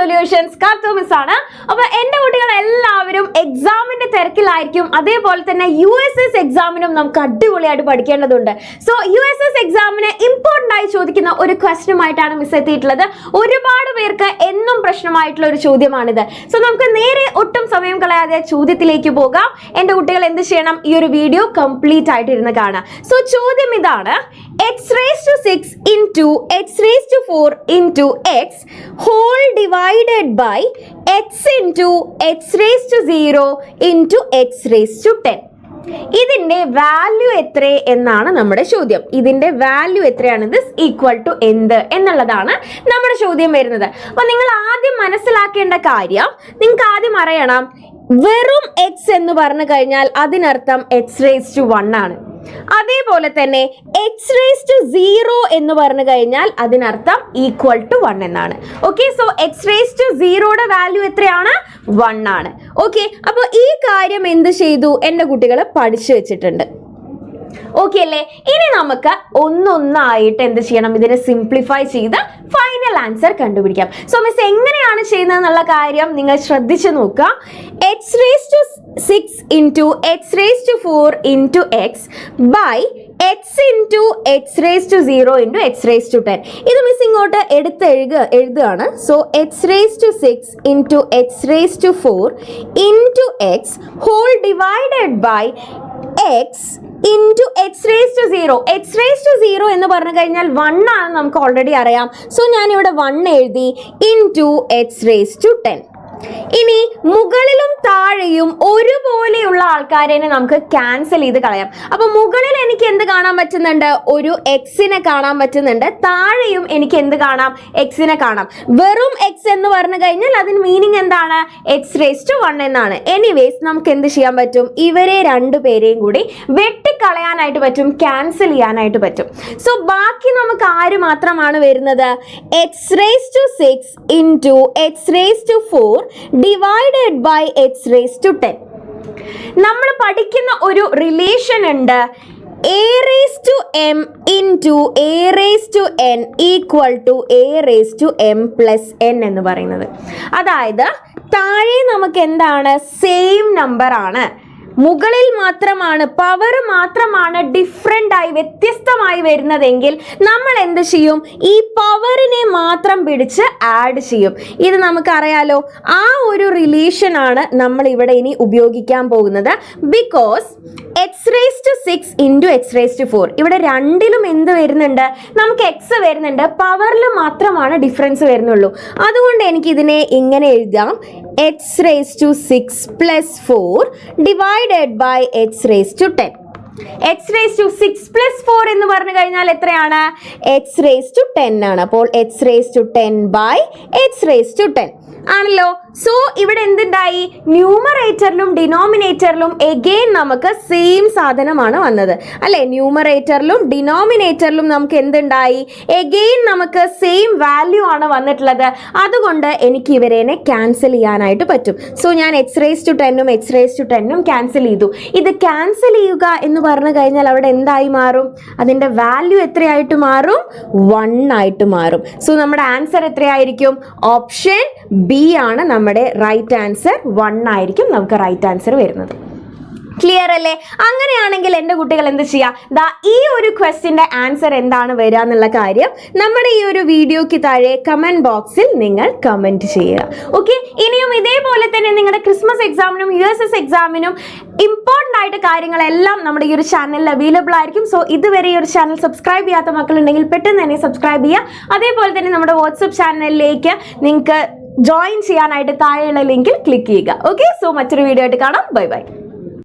Solutions കാർട്ടൂമിസ് ആണ്. അപ്പൊ എന്റെ കുട്ടികൾ എല്ലാവരും എക്സാമിന്റെ തിരക്കിലായിരിക്കും. അതേപോലെ തന്നെ USS എക്സാമിനും നമുക്ക് അടിപൊളിയായിട്ട് പഠിക്കേണ്ടതുണ്ട്. സോ USS എക്സാമിന് ഇമ്പോർട്ടന്റ് ആയി ചോദിക്കുന്ന ഒരു ക്വസ്റ്റ്യനുമായിട്ടാണ് മിസ് എത്തിയിട്ടുള്ളത്. ഒരുപാട് പേർക്ക് എന്നും പ്രശ്നമായിട്ടുള്ള ഒരു ചോദ്യമാണിത്. സോ നമുക്ക് നേരെ ഒട്ടും സമയം കളയാതെ ചോദ്യത്തിലേക്ക് പോകാം. എന്റെ കുട്ടികൾ എന്ത് ചെയ്യണം? ഈ ഒരു വീഡിയോ കംപ്ലീറ്റ് ആയിട്ട് ഇരുന്ന് കാണാം. സോ ചോദ്യം ഇതാണ്: x⁻6 into x⁴ into x whole divided by x into x⁻0 into x⁻10. ഇതിന്റെ വാല്യൂ എത്ര എന്നാണ് നമ്മുടെ ചോദ്യം. ഇതിന്റെ വാല്യൂ എത്രയാണ്? ദിസ് ഈക്വൽ ടു എന്ത് എന്നുള്ളതാണ് നമ്മുടെ ചോദ്യം വരുന്നത്. അപ്പൊ നിങ്ങൾ ആദ്യം മനസ്സിലാക്കേണ്ട കാര്യം, നിങ്ങൾക്ക് ആദ്യം അറിയണം, വെറും x എന്ന് പറഞ്ഞു കഴിഞ്ഞാൽ അതിനർത്ഥം x⁻1 ആണ്. അതേപോലെ തന്നെ x⁻0 എന്ന് പറഞ്ഞു കഴിഞ്ഞാൽ അതിനർത്ഥം ഈക്വൽ ടു 1 എന്നാണ്. ഓക്കെ, സോ x⁻0യുടെ വാല്യൂ എത്രയാണ്? 1 ആണ്. ഓക്കെ, അപ്പോൾ ഈ കാര്യം എന്ത് ചെയ്തു? എൻ്റെ കുട്ടികൾ പഠിച്ചു വെച്ചിട്ടുണ്ട്. ഓക്കെ അല്ലേ? ഇനി നമുക്ക് ഒന്നൊന്നായിട്ട് എന്ത് ചെയ്യണം? ഇതിനെ സിംപ്ലിഫൈ ചെയ്ത് ഫൈനൽ ആൻസർ കണ്ടുപിടിക്കാം. സോ മിസ് എങ്ങനെയാണ് ചെയ്യുന്നത് എന്നുള്ള കാര്യം നിങ്ങൾ ശ്രദ്ധിച്ചു നോക്കുക. x⁻6 into x⁴ into x by x into x⁻0 into x⁻10. ഇത് മിസ് ഇങ്ങോട്ട് എഴുതുകയാണ്. So x⁻6 into x⁴ into x whole divided by x into x⁻0. x⁻0 എന്ന് പറഞ്ഞു കഴിഞ്ഞാൽ 1 ആണ്, നമുക്ക് ഓൾറെഡി അറിയാം. സോ ഞാനിവിടെ 1 എഴുതി into x⁻10. ഇനി മുകളിലും താഴെയും ഒരുപോലെയുള്ള ആൾക്കാരെ നമുക്ക് ക്യാൻസൽ ചെയ്ത് കളയാം. അപ്പൊ മുകളിൽ എനിക്ക് എന്ത് കാണാൻ പറ്റുന്നുണ്ട്? ഒരു എക്സിനെ കാണാൻ പറ്റുന്നുണ്ട്. താഴെയും എനിക്ക് എന്ത് കാണാം? എക്സിനെ കാണാം. വെറും എക്സ് എന്ന് പറഞ്ഞു കഴിഞ്ഞാൽ അതിന് മീനിങ് എന്താണ്? x⁻1 എന്നാണ്. എനിവേസ് നമുക്ക് എന്ത് ചെയ്യാൻ പറ്റും? ഇവരെ രണ്ടുപേരെയും കൂടി വെട്ടിക്കളയാനായിട്ട് പറ്റും, ക്യാൻസൽ ചെയ്യാനായിട്ട് പറ്റും. സോ ബാക്കി നമുക്ക് ആര് മാത്രമാണ് വരുന്നത്? x⁻6 into x⁻4 divided by x⁻10. നമ്മൾ പഠിക്കുന്ന ഒരു റിലേഷൻ ഉണ്ട്, a⁻m into a⁻n equal to a⁻m plus n എന്ന് പറയുന്നത്. അതായത് താഴെ നമുക്ക് എന്താണ്? സെയിം നമ്പർ ആണ്, മുകളിൽ മാത്രമാണ് പവർ മാത്രമാണ് ഡിഫറെൻ്റ് ആയി വ്യത്യസ്തമായി വരുന്നതെങ്കിൽ നമ്മൾ എന്ത് ചെയ്യും? ഈ പവറിനെ മാത്രം പിടിച്ച് ആഡ് ചെയ്യും. ഇത് നമുക്കറിയാലോ. ആ ഒരു റിലേഷൻ ആണ് നമ്മൾ ഇവിടെ ഇനി ഉപയോഗിക്കാൻ പോകുന്നത്. ബിക്കോസ് x⁻6 into x⁻4 ഇവിടെ രണ്ടിലും എന്ത് വരുന്നുണ്ട്? നമുക്ക് എക്സ് വരുന്നുണ്ട്, പവറിൽ മാത്രമാണ് ഡിഫറൻസ് വരുന്നുള്ളൂ. അതുകൊണ്ട് എനിക്ക് ഇതിനെ ഇങ്ങനെ എഴുതാം: x⁻6 plus 4 divided by x⁻10. x⁻6 plus 4 എന്ന് പറഞ്ഞു കഴിഞ്ഞാൽ എത്രയാണ്? x⁻10 ആണ്. അപ്പോൾ x⁻10 by x⁻10 ആണല്ലോ. സോ ഇവിടെ എന്തുണ്ടായി? ന്യൂമറേറ്ററിലും ഡിനോമിനേറ്ററിലും എഗെയിൻ നമുക്ക് സെയിം സാധനമാണ് വന്നത് അല്ലെ? ന്യൂമറേറ്ററിലും ഡിനോമിനേറ്ററിലും നമുക്ക് എന്തുണ്ടായി? എഗെയിൻ നമുക്ക് സെയിം വാല്യൂ ആണ് വന്നിട്ടുള്ളത്. അതുകൊണ്ട് എനിക്ക് ഇവരെ ക്യാൻസൽ ചെയ്യാനായിട്ട് പറ്റും. സോ ഞാൻ x⁻10ഉം x⁻10ഉം ക്യാൻസൽ ചെയ്തു. ഇത് ക്യാൻസൽ ചെയ്യുക എന്ന് പറഞ്ഞു കഴിഞ്ഞാൽ അവിടെ എന്തായി മാറും? അതിൻ്റെ വാല്യൂ എത്രയായിട്ട് മാറും? 1 ആയിട്ട് മാറും. സോ നമ്മുടെ ആൻസർ എത്രയായിരിക്കും? ഓപ്ഷൻ ബി ആണ് നമ്മുടെ റൈറ്റ് ആൻസർ. 1 ആയിരിക്കും നമുക്ക് റൈറ്റ് ആൻസർ വരുന്നത്. ക്ലിയർ അല്ലേ? അങ്ങനെയാണെങ്കിൽ എൻ്റെ കുട്ടികൾ എന്ത് ചെയ്യുക? ഈ ഒരു ക്വസ്റ്റ്യൻ്റെ ആൻസർ എന്താണ് വരിക എന്നുള്ള കാര്യം നമ്മുടെ ഈ ഒരു വീഡിയോയ്ക്ക് താഴെ കമൻറ്റ് ബോക്സിൽ നിങ്ങൾ കമൻറ്റ് ചെയ്യുക. ഓക്കെ, ഇനിയും ഇതേപോലെ തന്നെ നിങ്ങളുടെ ക്രിസ്മസ് എക്സാമിനും USS എക്സാമിനും ഇമ്പോർട്ടൻ്റ് ആയിട്ട് കാര്യങ്ങളെല്ലാം നമ്മുടെ ഈ ഒരു ചാനലിൽ അവൈലബിൾ ആയിരിക്കും. സോ ഇതുവരെ ഈ ഒരു ചാനൽ സബ്സ്ക്രൈബ് ചെയ്യാത്ത മക്കളുണ്ടെങ്കിൽ പെട്ടെന്ന് തന്നെ സബ്സ്ക്രൈബ് ചെയ്യുക. അതേപോലെ തന്നെ നമ്മുടെ വാട്സപ്പ് ചാനലിലേക്ക് നിങ്ങൾക്ക് ജോയിൻ ചെയ്യാനായിട്ട് താഴെയുള്ള ലിങ്കിൽ ക്ലിക്ക് ചെയ്യുക. ഓക്കെ, സോ മറ്റൊരു വീഡിയോ ആയിട്ട് കാണാം. Bye bye.